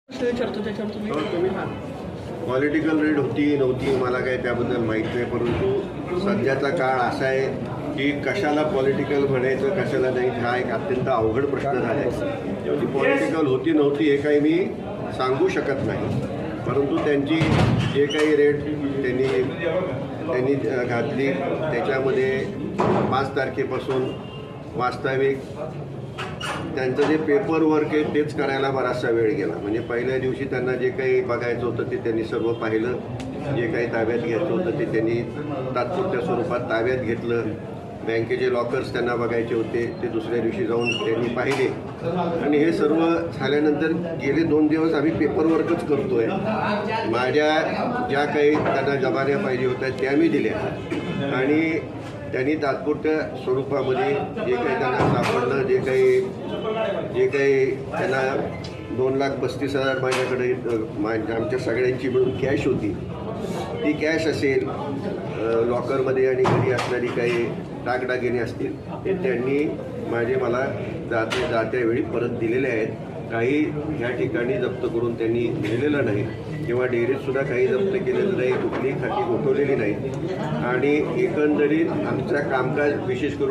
विचारतो त्याच्यावर तुम्ही पॉलिटिकल रेड होती नव्हती मला काही त्याबद्दल माहीत नाही, परंतु सध्याचा काळ असा आहे की कशाला पॉलिटिकल म्हणायचं कशाला नाही हा एक अत्यंत अवघड प्रश्न झाला आहे. ती पॉलिटिकल होती नव्हती हे काही मी सांगू शकत नाही, परंतु त्यांची जे काही रेड त्यांनी घातली त्याच्यामध्ये 5 तारखेपासून वास्तविक त्यांचं जे पेपर वर्क आहे तेच करायला बराचसा वेळ गेला. म्हणजे पहिल्या दिवशी त्यांना जे काही बघायचं होतं ते त्यांनी सर्व पाहिलं, जे काही ताब्यात घ्यायचं होतं ते त्यांनी तात्पुरत्या स्वरूपात ताब्यात घेतलं. बँकेचे लॉकर्स त्यांना बघायचे होते ते दुसऱ्या दिवशी जाऊन त्यांनी पाहिले आणि हे सर्व झाल्यानंतर गेले 2 दिवस आम्ही पेपर वर्कच करतो आहे. माझ्या ज्या काही त्यांना जबान्या पाहिजे होत्या त्या मी दिल्या आणि त्यांनी तात्पुरत्या स्वरूपामध्ये जे काही त्यांना सापडलं जे काही त्यांना 2,35,000 माझ्याकडे आमच्या सगळ्यांची मिळून कॅश होती. ती कॅश असेल, लॉकरमध्ये आणि घरी असणारी काही दागदागिने असतील ते त्यांनी मला जात्या वेळी परत दिलेले आहेत. काही ह्या ठिकाणी जप्त करून त्यांनी दिलेलं नाही किंवा डेअरीतसुद्धा काही जप्त केलेलं नाही, कुठलीही खाती गोठवलेली नाही आणि एकंदरीत आमचं कामकाज विशेष करून